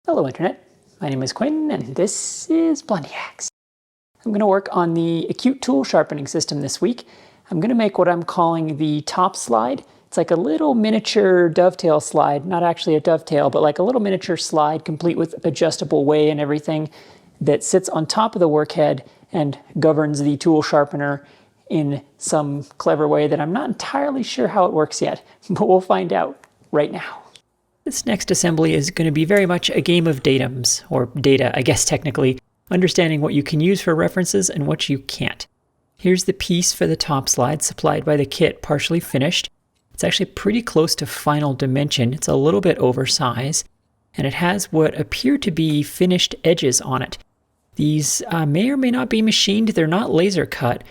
Hello Internet, my name is Quinn and this is Blondihacks. I'm going to work on the acute tool sharpening system this week. I'm going to make what I'm calling the top slide. It's like a little miniature dovetail slide, not actually a dovetail, but like a little miniature slide complete with adjustable way and everything that sits on top of the workhead and governs the tool sharpener in some clever way that I'm not entirely sure how it works yet, but we'll find out right now. This next assembly is going to be very much a game of datums, or data, I guess technically, understanding what you can use for references and what you can't. Here's the piece for the top slide supplied by the kit, partially finished. It's actually pretty close to final dimension. It's a little bit oversized, and it has what appear to be finished edges on it. These may or may not be machined. They're not laser cut,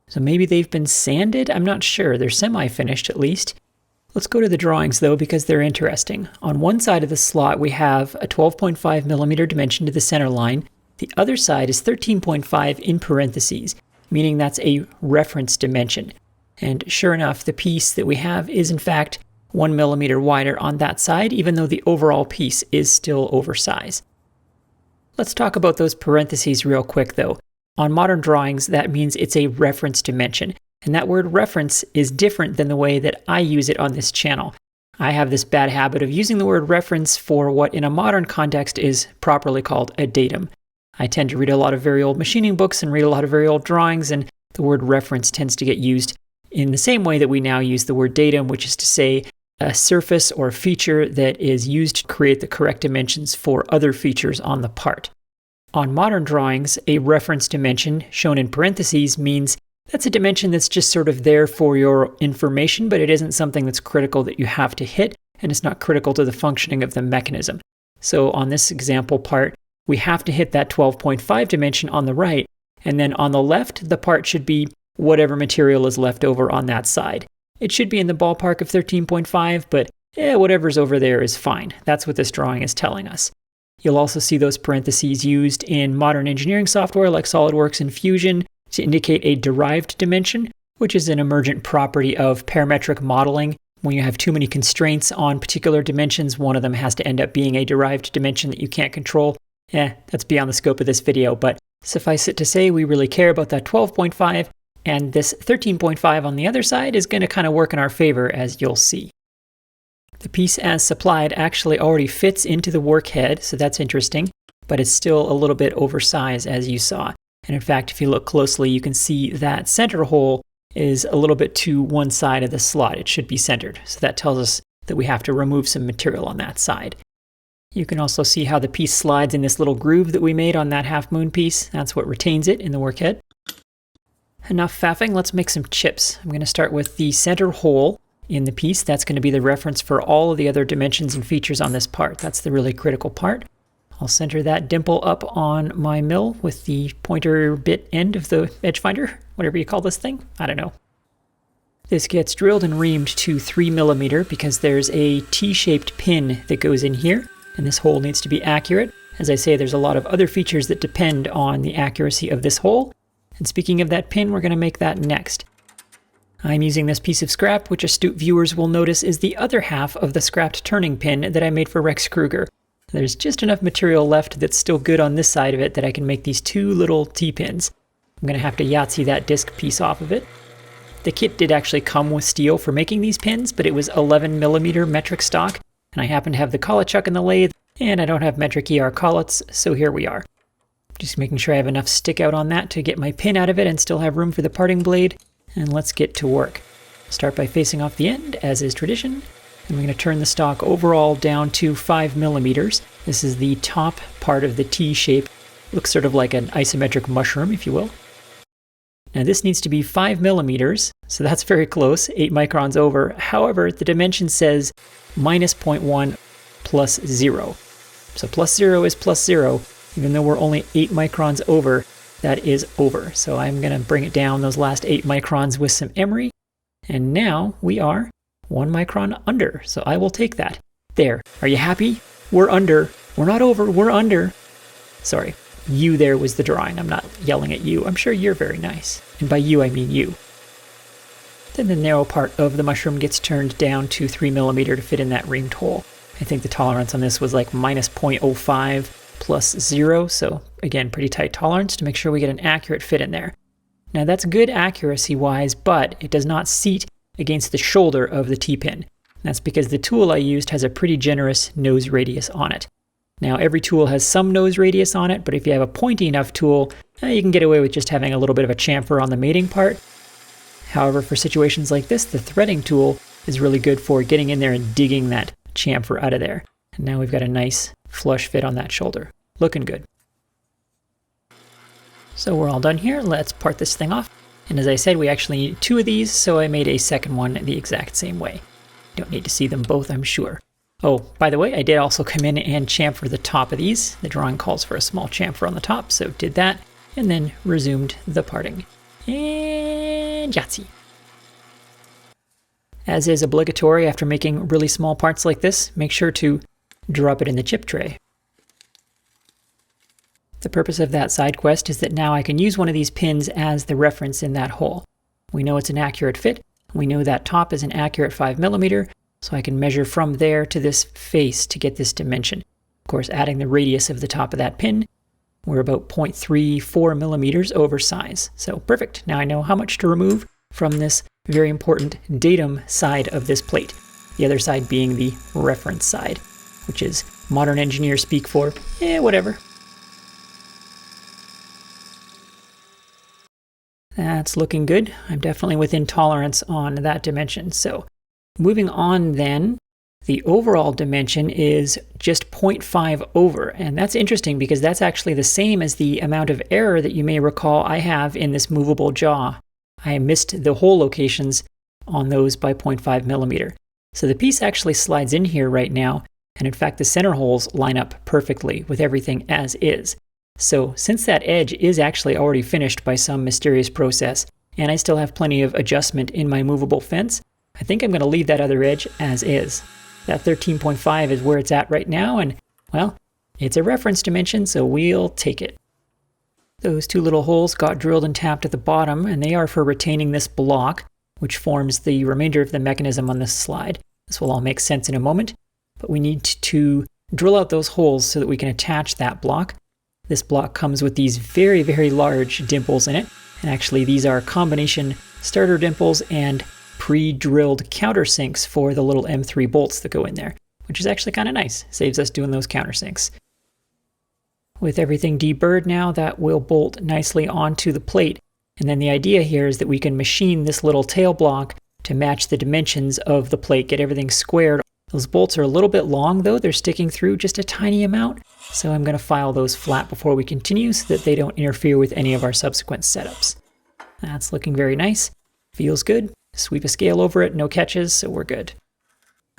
so maybe they've been sanded. I'm not sure. They're semi-finished at least. Let's go to the drawings though, because they're interesting. On one side of the slot we have a 12.5 millimeter dimension to the center line. The other side is 13.5 in parentheses, meaning that's a reference dimension. And sure enough, the piece that we have is in fact 1 millimeter wider on that side, even though the overall piece is still oversized. Let's talk about those parentheses real quick though. On modern drawings, that means it's a reference dimension. And that word reference is different than the way that I use it on this channel. I have this bad habit of using the word reference for what in a modern context is properly called a datum. I tend to read a lot of very old machining books and read a lot of very old drawings, and the word reference tends to get used in the same way that we now use the word datum, which is to say a surface or feature that is used to create the correct dimensions for other features on the part. On modern drawings, a reference dimension, shown in parentheses, means that's a dimension that's just sort of there for your information, but it isn't something that's critical that you have to hit, and it's not critical to the functioning of the mechanism. So on this example part, we have to hit that 12.5 dimension on the right, and then on the left, the part should be whatever material is left over on that side. It should be in the ballpark of 13.5, but whatever's over there is fine. That's what this drawing is telling us. You'll also see those parentheses used in modern engineering software like SolidWorks and Fusion to indicate a derived dimension, which is an emergent property of parametric modeling. When you have too many constraints on particular dimensions, one of them has to end up being a derived dimension that you can't control. That's beyond the scope of this video, but suffice it to say we really care about that 12.5, and this 13.5 on the other side is going to kind of work in our favor, as you'll see. The piece as supplied actually already fits into the workhead, so that's interesting, but it's still a little bit oversized as you saw. And in fact, if you look closely, you can see that center hole is a little bit to one side of the slot. It should be centered. So that tells us that we have to remove some material on that side. You can also see how the piece slides in this little groove that we made on that half moon piece. That's what retains it in the workhead. Enough faffing, let's make some chips. I'm going to start with the center hole in the piece. That's going to be the reference for all of the other dimensions and features on this part. That's the really critical part. I'll center that dimple up on my mill with the pointer bit end of the edge finder, whatever you call this thing. I don't know. This gets drilled and reamed to 3 millimeter because there's a T-shaped pin that goes in here, and this hole needs to be accurate. As I say, there's a lot of other features that depend on the accuracy of this hole. And speaking of that pin, we're going to make that next. I'm using this piece of scrap, which astute viewers will notice is the other half of the scrapped turning pin that I made for Rex Kruger. There's just enough material left that's still good on this side of it that I can make these two little T-pins. I'm going to have to Yahtzee that disc piece off of it. The kit did actually come with steel for making these pins, but it was 11 millimeter metric stock, and I happen to have the collet chuck in the lathe, and I don't have metric ER collets, so here we are. Just making sure I have enough stick out on that to get my pin out of it and still have room for the parting blade, and let's get to work. Start by facing off the end, as is tradition. And we're going to turn the stock overall down to 5 millimeters. This is the top part of the T shape. Looks sort of like an isometric mushroom, if you will. Now this needs to be 5 millimeters, so that's very close, 8 microns over. However, the dimension says minus 0.1 plus 0. So plus 0 is plus 0. Even though we're only 8 microns over, that is over. So I'm going to bring it down those last 8 microns with some emery. And now we are 1 micron under, so I will take that. There. Are you happy? We're under. We're not over, we're under. Sorry, you there was the drawing. I'm not yelling at you. I'm sure you're very nice. And by you, I mean you. Then the narrow part of the mushroom gets turned down to 3 millimeter to fit in that reamed hole. I think the tolerance on this was like minus 0.05 plus 0. So again, pretty tight tolerance to make sure we get an accurate fit in there. Now that's good accuracy-wise, but it does not seat against the shoulder of the T-pin. That's because the tool I used has a pretty generous nose radius on it. Now every tool has some nose radius on it, but if you have a pointy enough tool, you can get away with just having a little bit of a chamfer on the mating part. However, for situations like this, the threading tool is really good for getting in there and digging that chamfer out of there. And now we've got a nice flush fit on that shoulder. Looking good. So we're all done here. Let's part this thing off. And as I said, we actually need 2 of these, so I made a second one the exact same way. Don't need to see them both, I'm sure. Oh, by the way, I did also come in and chamfer the top of these. The drawing calls for a small chamfer on the top, so did that, and then resumed the parting. And Yahtzee! As is obligatory after making really small parts like this, make sure to drop it in the chip tray. The purpose of that side quest is that now I can use one of these pins as the reference in that hole. We know it's an accurate fit. We know that top is an accurate 5mm, so I can measure from there to this face to get this dimension. Of course, adding the radius of the top of that pin, we're about 0.34mm over size. So perfect. Now I know how much to remove from this very important datum side of this plate. The other side being the reference side, which is modern engineer speak for, whatever. That's looking good. I'm definitely within tolerance on that dimension. So moving on then, the overall dimension is just 0.5 over. And that's interesting because that's actually the same as the amount of error that you may recall I have in this movable jaw. I missed the hole locations on those by 0.5mm. So the piece actually slides in here right now. And in fact, the center holes line up perfectly with everything as is. So since that edge is actually already finished by some mysterious process, and I still have plenty of adjustment in my movable fence, I think I'm going to leave that other edge as is. That 13.5 is where it's at right now, and, well, it's a reference dimension, so we'll take it. Those 2 little holes got drilled and tapped at the bottom, and they are for retaining this block, which forms the remainder of the mechanism on this slide. This will all make sense in a moment, but we need to drill out those holes so that we can attach that block. This block comes with these very, very large dimples in it, and actually these are combination starter dimples and pre-drilled countersinks for the little M3 bolts that go in there, which is actually kind of nice. Saves us doing those countersinks. With everything deburred now, that will bolt nicely onto the plate, and then the idea here is that we can machine this little tail block to match the dimensions of the plate, get everything squared. Those bolts are a little bit long though, they're sticking through just a tiny amount, so I'm going to file those flat before we continue so that they don't interfere with any of our subsequent setups. That's looking very nice, feels good. Sweep a scale over it, no catches, so we're good.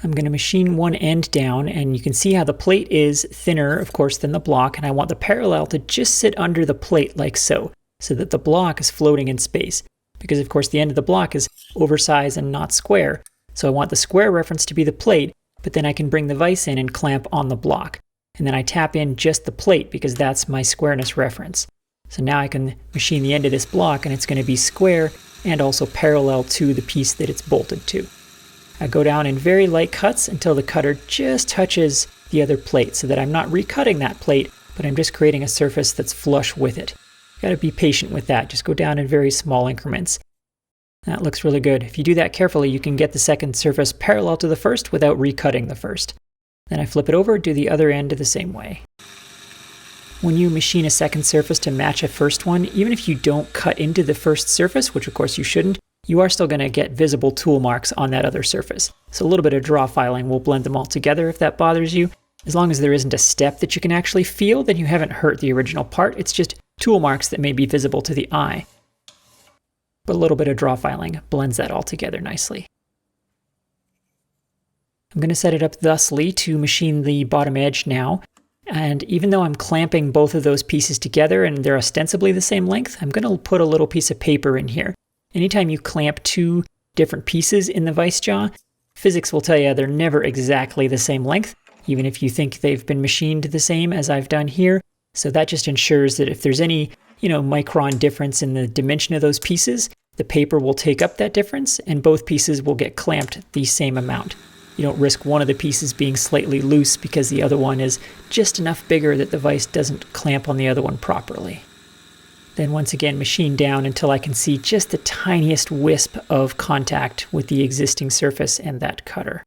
I'm going to machine one end down, and you can see how the plate is thinner, of course, than the block, and I want the parallel to just sit under the plate like so that the block is floating in space. Because, of course, the end of the block is oversized and not square, so I want the square reference to be the plate, but then I can bring the vise in and clamp on the block. And then I tap in just the plate because that's my squareness reference. So now I can machine the end of this block, and it's going to be square and also parallel to the piece that it's bolted to. I go down in very light cuts until the cutter just touches the other plate so that I'm not recutting that plate, but I'm just creating a surface that's flush with it. You gotta be patient with that. Just go down in very small increments. That looks really good. If you do that carefully, you can get the second surface parallel to the first without recutting the first. Then I flip it over, do the other end the same way. When you machine a second surface to match a first one, even if you don't cut into the first surface, which of course you shouldn't, you are still going to get visible tool marks on that other surface. So a little bit of draw filing will blend them all together if that bothers you. As long as there isn't a step that you can actually feel, then you haven't hurt the original part. It's just tool marks that may be visible to the eye. But a little bit of draw filing blends that all together nicely. I'm going to set it up thusly to machine the bottom edge now. And even though I'm clamping both of those pieces together and they're ostensibly the same length, I'm going to put a little piece of paper in here. Anytime you clamp 2 different pieces in the vise jaw, physics will tell you they're never exactly the same length, even if you think they've been machined the same as I've done here. So that just ensures that if there's any, micron difference in the dimension of those pieces, the paper will take up that difference and both pieces will get clamped the same amount. you don't risk one of the pieces being slightly loose because the other one is just enough bigger that the vise doesn't clamp on the other one properly. Then once again machine down until I can see just the tiniest wisp of contact with the existing surface and that cutter.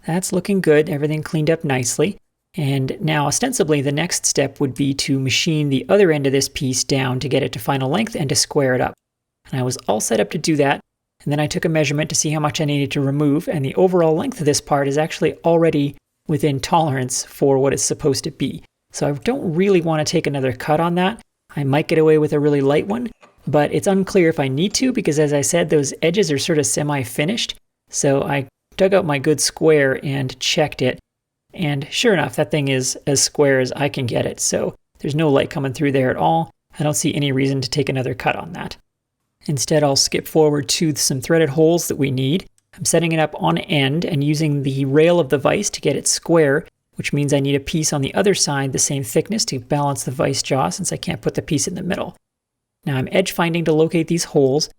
That's looking good, everything cleaned up nicely. And now ostensibly the next step would be to machine the other end of this piece down to get it to final length and to square it up. And I was all set up to do that, and then I took a measurement to see how much I needed to remove, and the overall length of this part is actually already within tolerance for what it's supposed to be. So I don't really want to take another cut on that. I might get away with a really light one, but it's unclear if I need to because, as I said, those edges are sort of semi-finished. So I dug out my good square and checked it, and sure enough, that thing is as square as I can get it, so there's no light coming through there at all. I don't see any reason to take another cut on that. Instead, I'll skip forward to some threaded holes that we need. I'm setting it up on end and using the rail of the vise to get it square, which means I need a piece on the other side the same thickness to balance the vise jaw since I can't put the piece in the middle. Now I'm edge finding to locate these holes.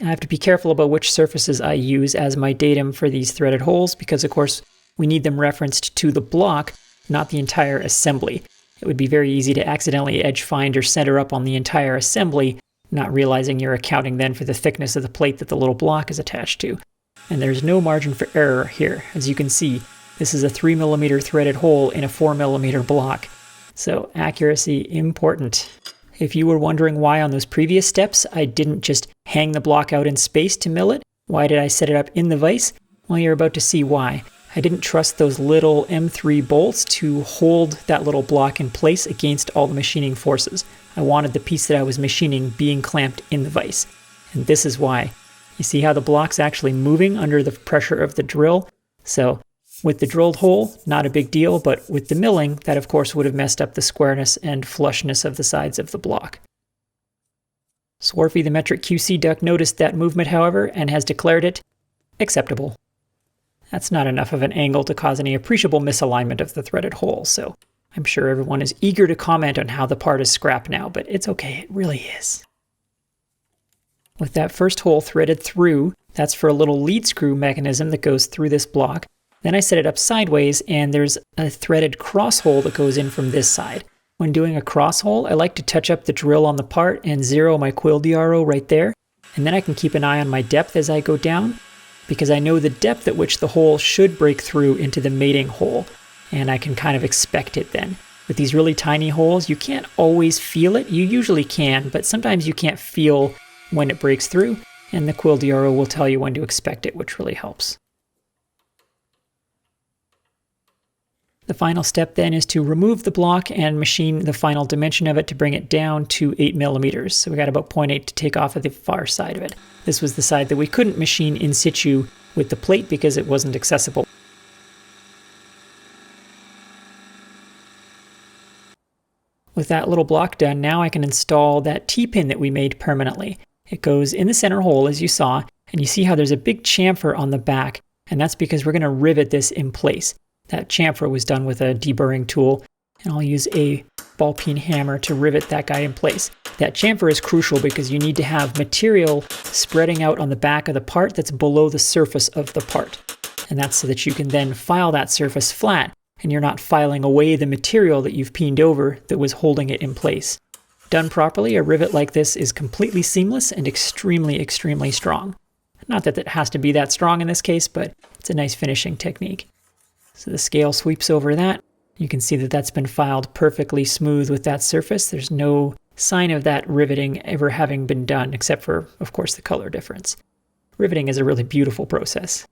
I have to be careful about which surfaces I use as my datum for these threaded holes because, of course, we need them referenced to the block, not the entire assembly. It would be very easy to accidentally edge find or center up on the entire assembly, not realizing you're accounting then for the thickness of the plate that the little block is attached to. And there's no margin for error here. As you can see, this is a 3mm threaded hole in a 4mm block. So accuracy important. If you were wondering why on those previous steps I didn't just hang the block out in space to mill it, why did I set it up in the vise? Well, you're about to see why. I didn't trust those little M3 bolts to hold that little block in place against all the machining forces. I wanted the piece that I was machining being clamped in the vise. And this is why. You see how the block's actually moving under the pressure of the drill? So with the drilled hole, not a big deal, but with the milling, that of course would have messed up the squareness and flushness of the sides of the block. Swarfy the metric QC duck noticed that movement, however, and has declared it acceptable. That's not enough of an angle to cause any appreciable misalignment of the threaded hole, so I'm sure everyone is eager to comment on how the part is scrap now, but it's okay, it really is. With that first hole threaded through, that's for a little lead screw mechanism that goes through this block. Then I set it up sideways, and there's a threaded cross hole that goes in from this side. When doing a cross hole, I like to touch up the drill on the part and zero my quill DRO right there, and then I can keep an eye on my depth as I go down, because I know the depth at which the hole should break through into the mating hole, and I can kind of expect it then. With these really tiny holes, you can't always feel it. You usually can, but sometimes you can't feel when it breaks through, and the quill DRO will tell you when to expect it, which really helps. The final step then is to remove the block and machine the final dimension of it to bring it down to 8mm. So we got about 0.8 to take off of the far side of it. This was the side that we couldn't machine in situ with the plate because it wasn't accessible. With that little block done, now I can install that T-pin that we made permanently. It goes in the center hole, as you saw, and you see how there's a big chamfer on the back, and that's because we're going to rivet this in place. That chamfer was done with a deburring tool, and I'll use a ball peen hammer to rivet that guy in place. That chamfer is crucial because you need to have material spreading out on the back of the part that's below the surface of the part. And that's so that you can then file that surface flat, and you're not filing away the material that you've peened over that was holding it in place. Done properly, a rivet like this is completely seamless and extremely, extremely strong. Not that it has to be that strong in this case, but it's a nice finishing technique. So the scale sweeps over that. You can see that that's been filed perfectly smooth with that surface. There's no sign of that riveting ever having been done, except for, of course, the color difference. Riveting is a really beautiful process.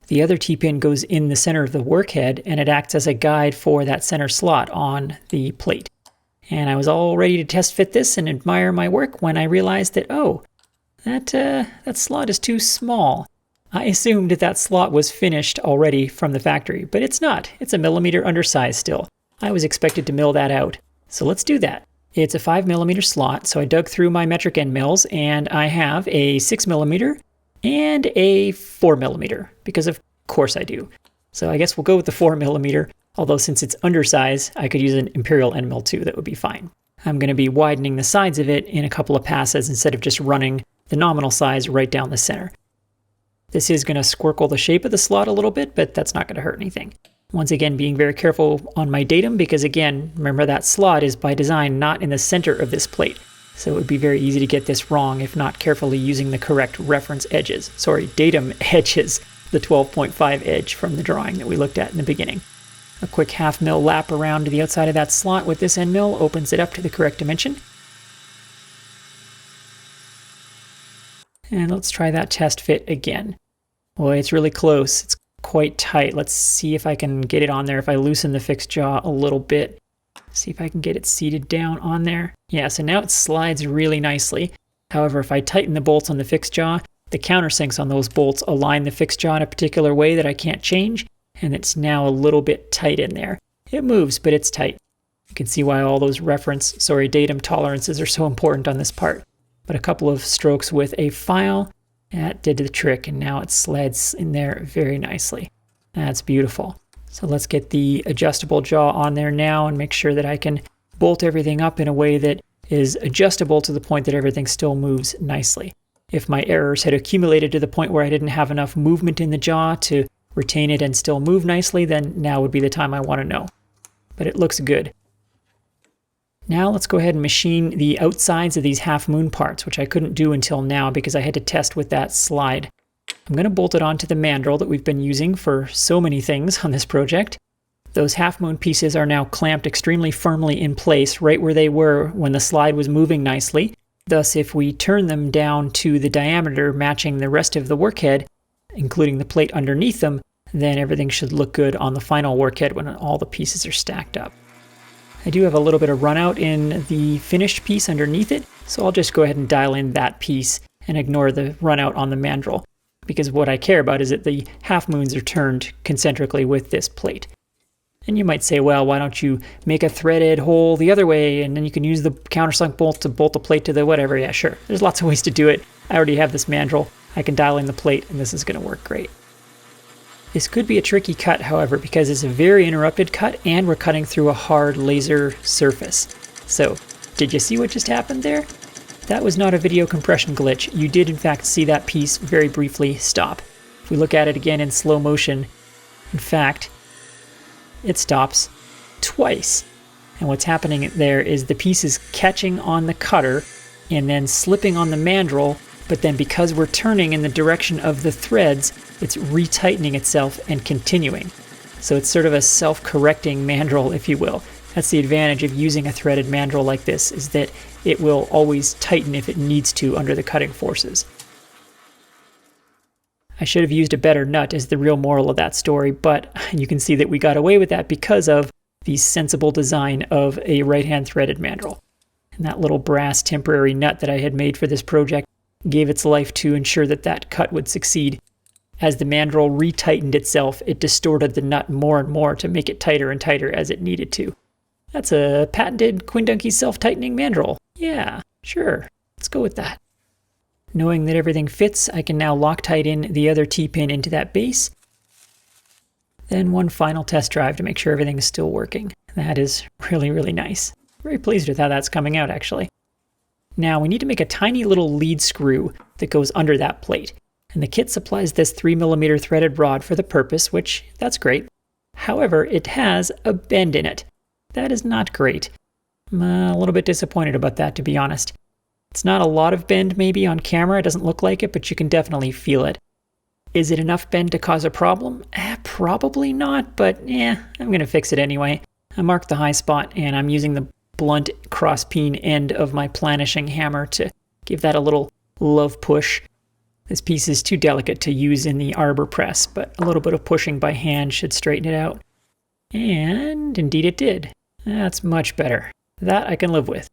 The other T-pin goes in the center of the workhead, and it acts as a guide for that center slot on the plate. And I was all ready to test fit this and admire my work when I realized that, oh, that slot is too small. I assumed that slot was finished already from the factory, but it's not. It's a millimeter undersized still. I was expected to mill that out. So let's do that. It's a 5mm slot, so I dug through my metric end mills, and I have a 6mm and a 4mm, because of course I do. So I guess we'll go with the 4mm, although since it's undersized, I could use an imperial end mill too, that would be fine. I'm going to be widening the sides of it in a couple of passes instead of just running the nominal size right down the center. This is going to squircle the shape of the slot a little bit, but that's not going to hurt anything. Once again, being very careful on my datum because, again, remember that slot is by design not in the center of this plate. So it would be very easy to get this wrong if not carefully using the correct reference edges. Sorry, datum edges, the 12.5 edge from the drawing that we looked at in the beginning. A quick half mil lap around to the outside of that slot with this end mill opens it up to the correct dimension. And let's try that test fit again. Boy, it's really close. It's quite tight. Let's see if I can get it on there if I loosen the fixed jaw a little bit. See if I can get it seated down on there. Yeah, so now it slides really nicely. However, if I tighten the bolts on the fixed jaw, the countersinks on those bolts align the fixed jaw in a particular way that I can't change, and it's now a little bit tight in there. It moves, but it's tight. You can see why all those datum tolerances are so important on this part. But a couple of strokes with a file, that did the trick, and now it slides in there very nicely. That's beautiful. So let's get the adjustable jaw on there now and make sure that I can bolt everything up in a way that is adjustable to the point that everything still moves nicely. If my errors had accumulated to the point where I didn't have enough movement in the jaw to retain it and still move nicely, then now would be the time I want to know. But it looks good. Now let's go ahead and machine the outsides of these half moon parts, which I couldn't do until now because I had to test with that slide. I'm going to bolt it onto the mandrel that we've been using for so many things on this project. Those half moon pieces are now clamped extremely firmly in place right where they were when the slide was moving nicely. Thus, if we turn them down to the diameter matching the rest of the workhead, including the plate underneath them, then everything should look good on the final workhead when all the pieces are stacked up. I do have a little bit of run out in the finished piece underneath it, so I'll just go ahead and dial in that piece and ignore the run out on the mandrel, because what I care about is that the half moons are turned concentrically with this plate. And you might say, well, why don't you make a threaded hole the other way, and then you can use the countersunk bolt to bolt the plate to the whatever. Yeah, sure. There's lots of ways to do it. I already have this mandrel. I can dial in the plate, and this is going to work great. This could be a tricky cut, however, because it's a very interrupted cut, and we're cutting through a hard laser surface. So, did you see what just happened there? That was not a video compression glitch. You did, in fact, see that piece very briefly stop. If we look at it again in slow motion, in fact, it stops twice. And what's happening there is the piece is catching on the cutter and then slipping on the mandrel, but then because we're turning in the direction of the threads, it's retightening itself and continuing. So it's sort of a self-correcting mandrel, if you will. That's the advantage of using a threaded mandrel like this, is that it will always tighten if it needs to under the cutting forces. I should have used a better nut as the real moral of that story, but you can see that we got away with that because of the sensible design of a right-hand threaded mandrel. And that little brass temporary nut that I had made for this project gave its life to ensure that that cut would succeed. As the mandrel retightened itself, it distorted the nut more and more to make it tighter and tighter as it needed to. That's a patented Quindunkey self-tightening mandrel. Yeah, sure, let's go with that. Knowing that everything fits, I can now Loctite in the other T-pin into that base. Then one final test drive to make sure everything is still working. That is really, really nice. Very pleased with how that's coming out, actually. Now we need to make a tiny little lead screw that goes under that plate. And the kit supplies this 3mm threaded rod for the purpose, which, that's great. However, it has a bend in it. That is not great. I'm a little bit disappointed about that, to be honest. It's not a lot of bend maybe on camera, it doesn't look like it, but you can definitely feel it. Is it enough bend to cause a problem? Probably not, but I'm going to fix it anyway. I marked the high spot, and I'm using the blunt cross-peen end of my planishing hammer to give that a little love push. This piece is too delicate to use in the arbor press, but a little bit of pushing by hand should straighten it out. And indeed it did. That's much better. That I can live with.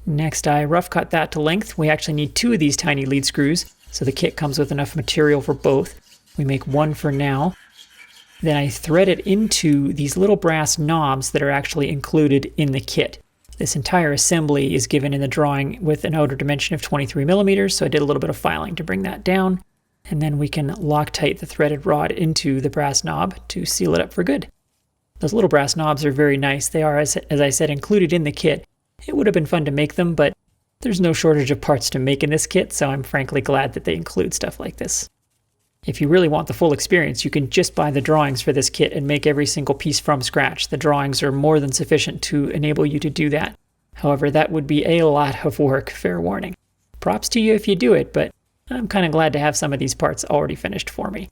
Next, I rough cut that to length. We actually need 2 of these tiny lead screws, so the kit comes with enough material for both. We make 1 for now. Then I thread it into these little brass knobs that are actually included in the kit. This entire assembly is given in the drawing with an outer dimension of 23mm, so I did a little bit of filing to bring that down. And then we can Loctite the threaded rod into the brass knob to seal it up for good. Those little brass knobs are very nice. They are, as I said, included in the kit. It would have been fun to make them, but There's no shortage of parts to make in this kit, so I'm frankly glad that they include stuff like this. If you really want the full experience, you can just buy the drawings for this kit and make every single piece from scratch. The drawings are more than sufficient to enable you to do that. However, that would be a lot of work, fair warning. Props to you if you do it, but I'm kind of glad to have some of these parts already finished for me.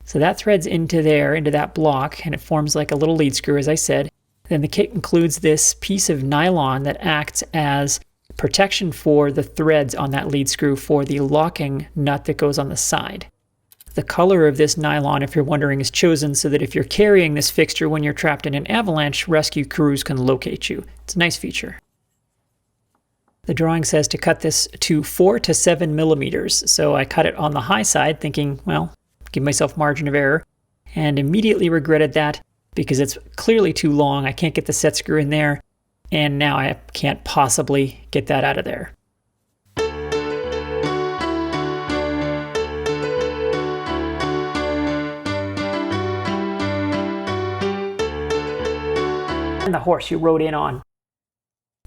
So that threads into there, into that block, and it forms like a little lead screw, as I said. Then the kit includes this piece of nylon that acts as protection for the threads on that lead screw for the locking nut that goes on the side. The color of this nylon, if you're wondering, is chosen so that if you're carrying this fixture when you're trapped in an avalanche, rescue crews can locate you. It's a nice feature. The drawing says to cut this to 4 to 7 millimeters, so I cut it on the high side thinking, well, give myself margin of error, and immediately regretted that because it's clearly too long. I can't get the set screw in there, and now I can't possibly get that out of there. And the horse you rode in on.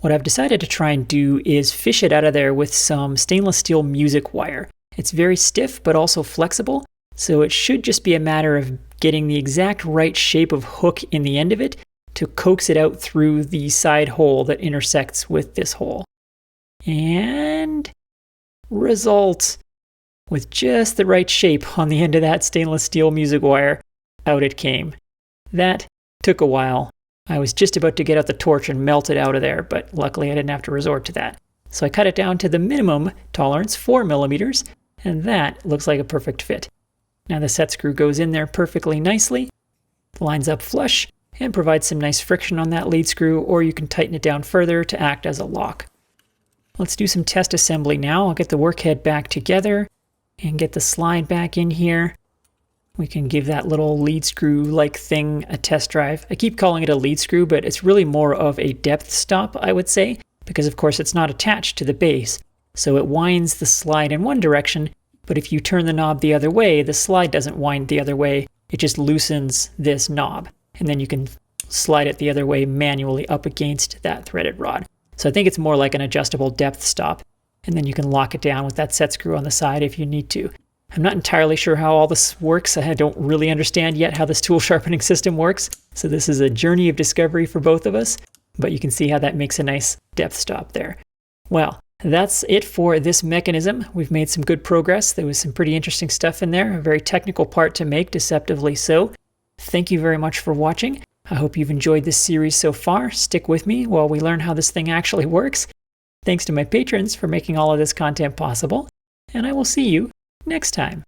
What I've decided to try and do is fish it out of there with some stainless steel music wire. It's very stiff but also flexible, so it should just be a matter of getting the exact right shape of hook in the end of it to coax it out through the side hole that intersects with this hole. And result, with just the right shape on the end of that stainless steel music wire, out it came. That took a while. I was just about to get out the torch and melt it out of there, but luckily I didn't have to resort to that. So I cut it down to the minimum tolerance, 4 millimeters, and that looks like a perfect fit. Now the set screw goes in there perfectly nicely, lines up flush, and provides some nice friction on that lead screw, or you can tighten it down further to act as a lock. Let's do some test assembly now. I'll get the workhead back together and get the slide back in here. We can give that little lead screw-like thing a test drive. I keep calling it a lead screw, but it's really more of a depth stop, I would say, because of course it's not attached to the base. So it winds the slide in one direction, but if you turn the knob the other way, the slide doesn't wind the other way. It just loosens this knob, and then you can slide it the other way manually up against that threaded rod. So I think it's more like an adjustable depth stop, and then you can lock it down with that set screw on the side if you need to. I'm not entirely sure how all this works. I don't really understand yet how this tool sharpening system works, so this is a journey of discovery for both of us, but you can see how that makes a nice depth stop there. Well, that's it for this mechanism. We've made some good progress. There was some pretty interesting stuff in there, a very technical part to make, deceptively so. Thank you very much for watching. I hope you've enjoyed this series so far. Stick with me while we learn how this thing actually works. Thanks to my patrons for making all of this content possible, and I will see you next time.